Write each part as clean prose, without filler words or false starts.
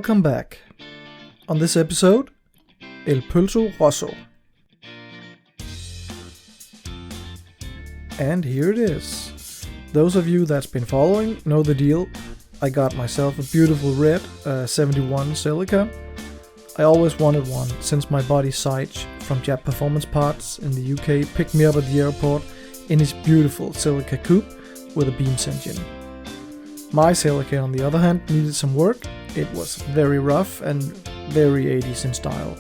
Welcome back. On this episode, El Pulso Rosso. And here it is. Those of you that's been following know the deal. I got myself a beautiful red 71 celica. I always wanted one since my buddy Saich from Jap Performance Parts in the UK picked me up at the airport in his beautiful celica coupe with a Beams engine. My celica, on the other hand, needed some work. It was very rough and very 80s in style.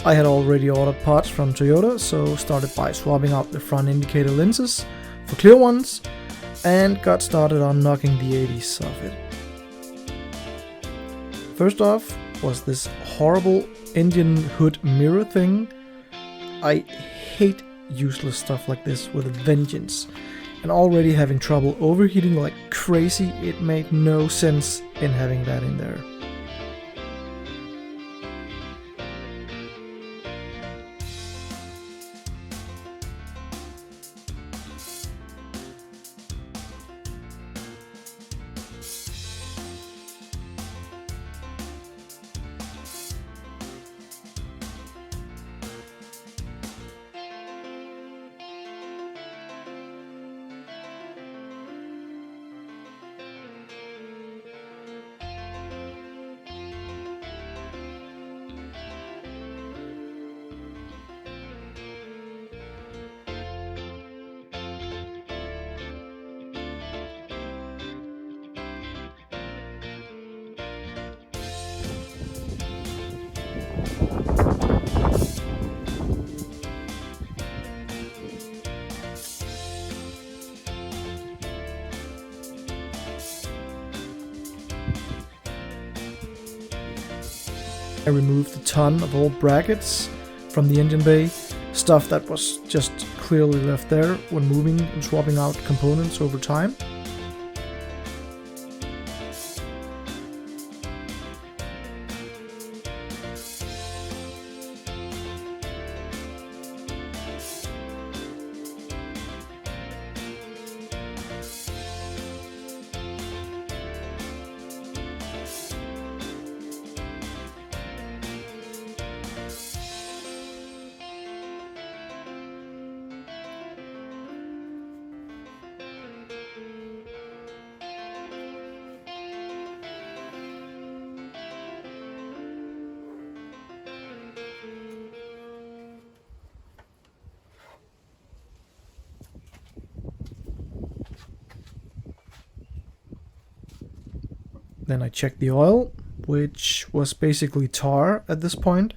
I had already ordered parts from Toyota, so started by swapping out the front indicator lenses for clear ones and got started on knocking the 80s off it. First off was this horrible engine hood mirror thing. I hate useless stuff like this with a vengeance, and already having trouble overheating like crazy, it made no sense in having that in there. I removed a ton of old brackets from the engine bay, stuff that was just clearly left there when moving and swapping out components over time. Then I checked the oil, which was basically tar at this point.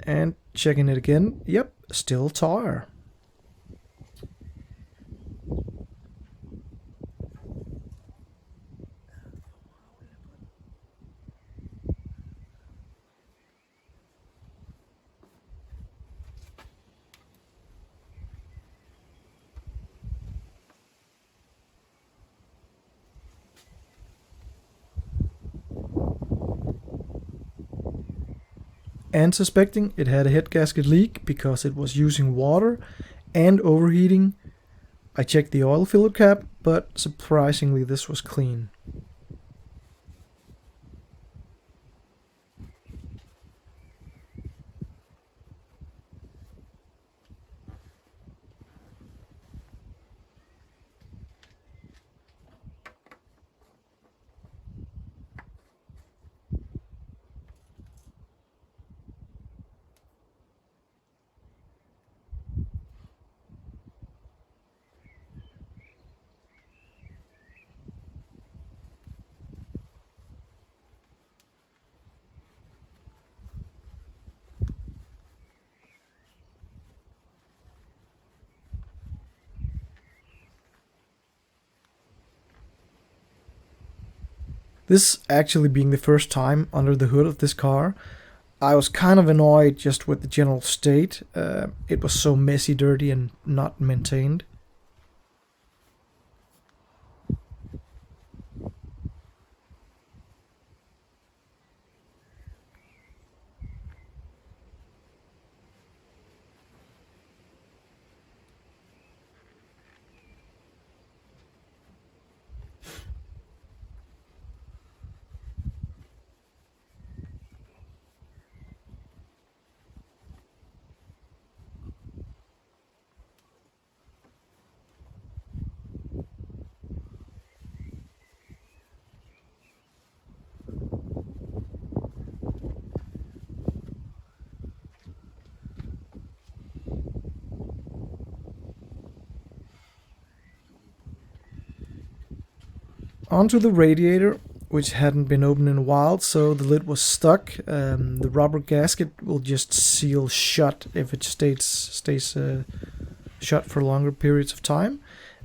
And checking it again, yep, still tar. And suspecting it had a head gasket leak because it was using water and overheating, I checked the oil filler cap, but surprisingly this was clean. This actually being the first time under the hood of this car, I was kind of annoyed just with the general state. It was so messy, dirty, and not maintained. Onto the radiator, which hadn't been opened in a while, so the lid was stuck. The rubber gasket will just seal shut if it stays shut for longer periods of time.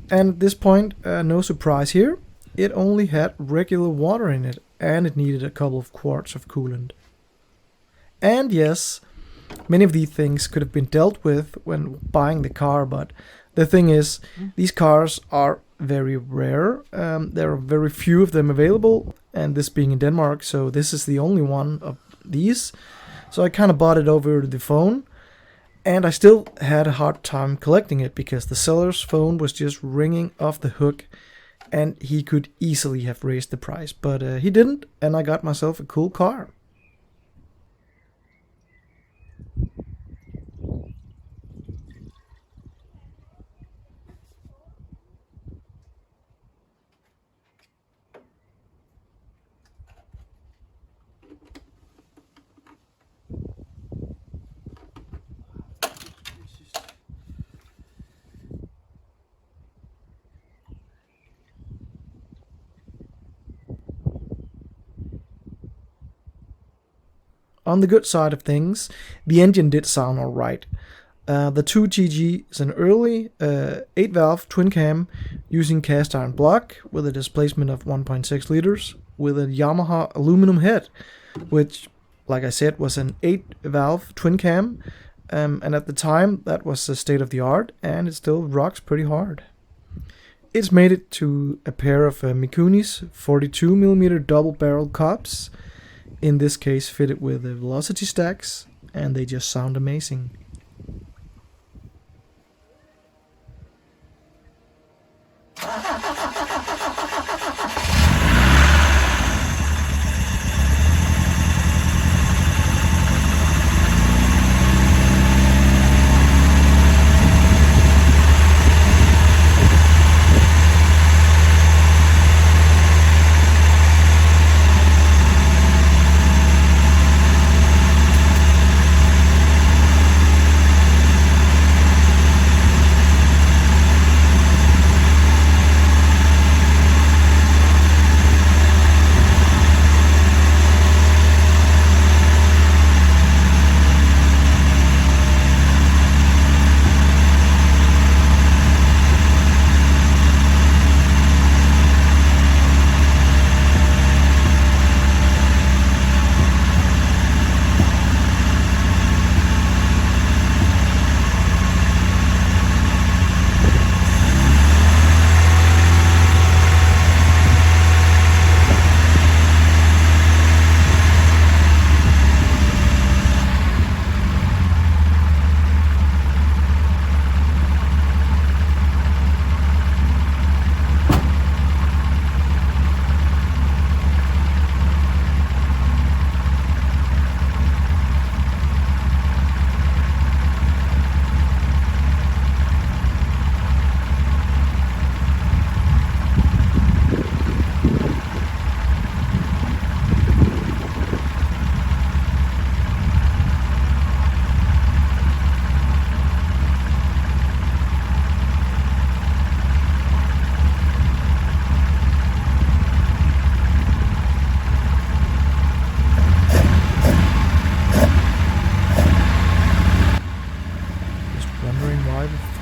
And at this point, no surprise here, it only had regular water in it, and it needed a couple of quarts of coolant. And yes, many of these things could have been dealt with when buying the car, but the thing is, these cars are very rare. There are very few of them available, and this being in Denmark, so this is the only one of these. So I kind of bought it over the phone, and I still had a hard time collecting it because the seller's phone was just ringing off the hook, and he could easily have raised the price, but he didn't, and I got myself a cool car. On the good side of things, the engine did sound alright. The 2GG is an early 8-valve twin cam using cast iron block with a displacement of 1.6 liters with a Yamaha aluminum head, which, like I said, was an 8-valve twin cam, and at the time that was the state of the art, and it still rocks pretty hard. It's made it to a pair of Mikunis 42mm double barrel cops, in this case fitted with velocity stacks, and they just sound amazing.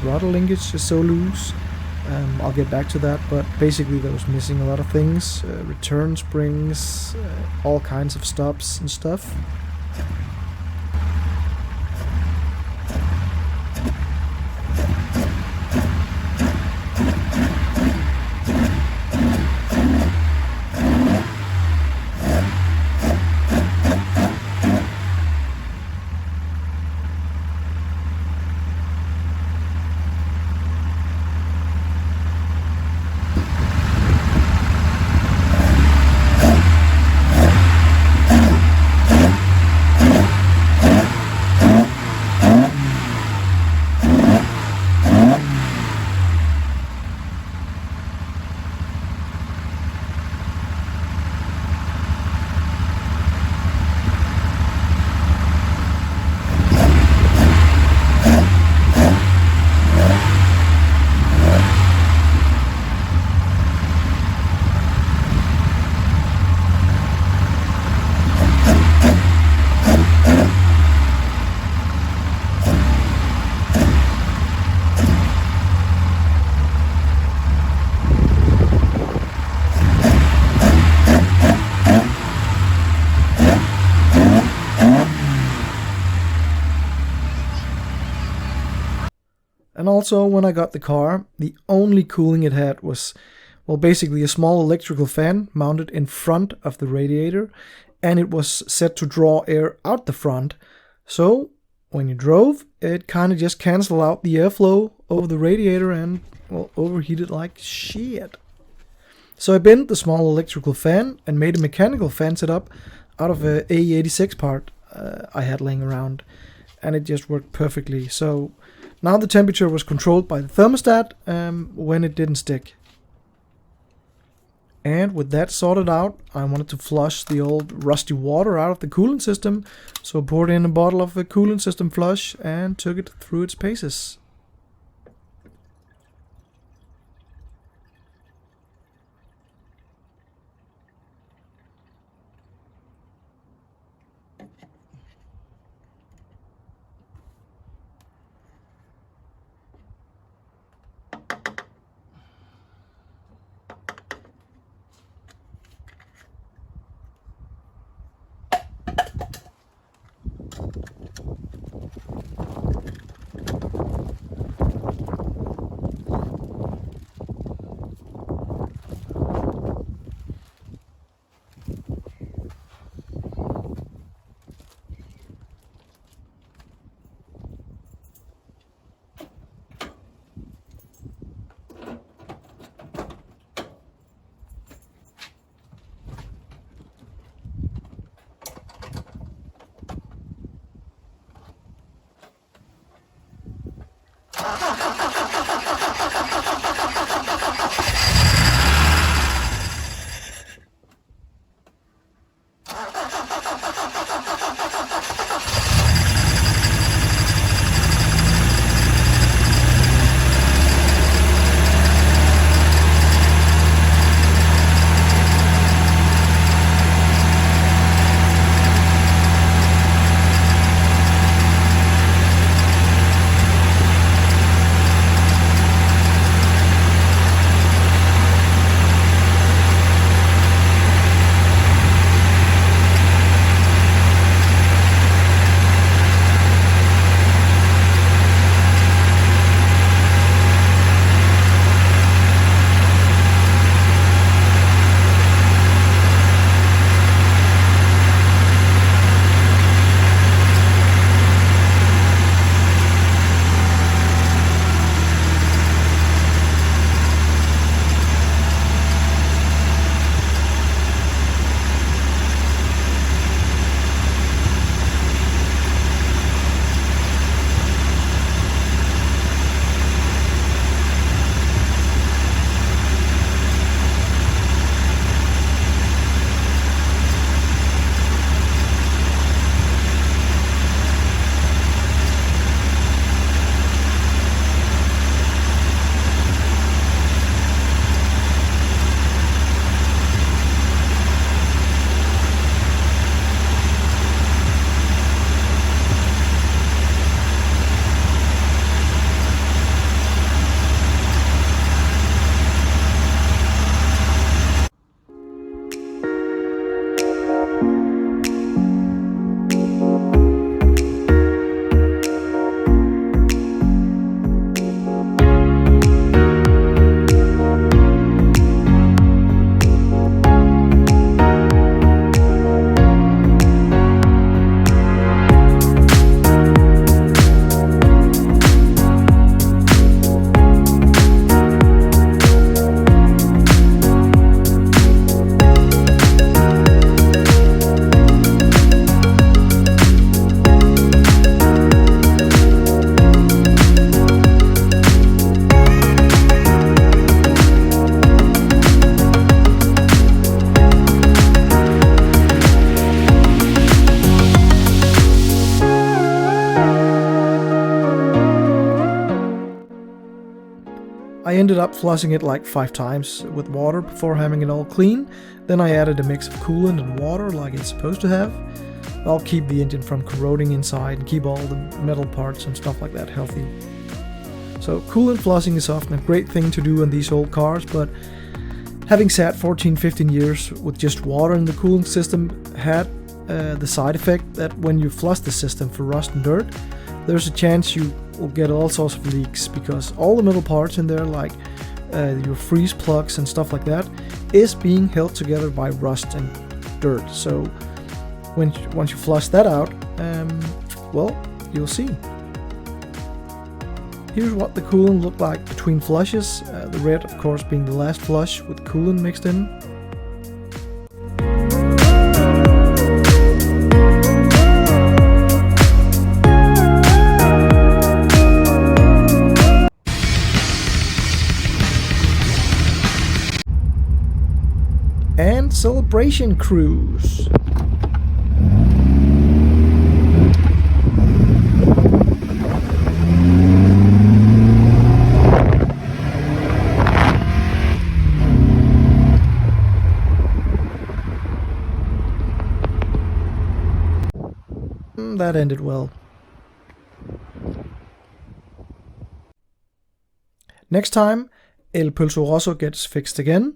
Throttle linkage is so loose. I'll get back to that, but basically there was missing a lot of things. Return springs, all kinds of stops and stuff. And also, when I got the car, the only cooling it had was, well, basically a small electrical fan mounted in front of the radiator, and it was set to draw air out the front. So, when you drove, it kind of just canceled out the airflow over the radiator and, well, overheated like shit. So I bent the small electrical fan and made a mechanical fan setup out of a AE86 part I had laying around, and it just worked perfectly. So now the temperature was controlled by the thermostat when it didn't stick. And with that sorted out, I wanted to flush the old rusty water out of the coolant system, so I poured in a bottle of the coolant system flush and took it through its paces. I ended up flushing it like 5 times with water before having it all clean. Then I added a mix of coolant and water like it's supposed to have. I'll keep the engine from corroding inside and keep all the metal parts and stuff like that healthy. So coolant flushing is often a great thing to do on these old cars, but having sat 14-15 years with just water in the coolant system had the side effect that when you flush the system for rust and dirt, there's a chance you will get all sorts of leaks, because all the metal parts in there, like your freeze plugs and stuff like that, is being held together by rust and dirt. So once you flush that out, well, you'll see. Here's what the coolant looked like between flushes, the red of course being the last flush with coolant mixed in. And celebration cruise. That ended well. Next time, El Pulso Rosso gets fixed again.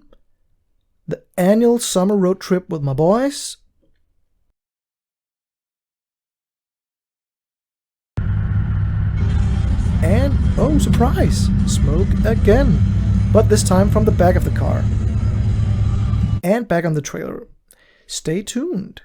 The annual summer road trip with my boys. And, oh surprise, smoke again. But this time from the back of the car. And back on the trailer. Stay tuned.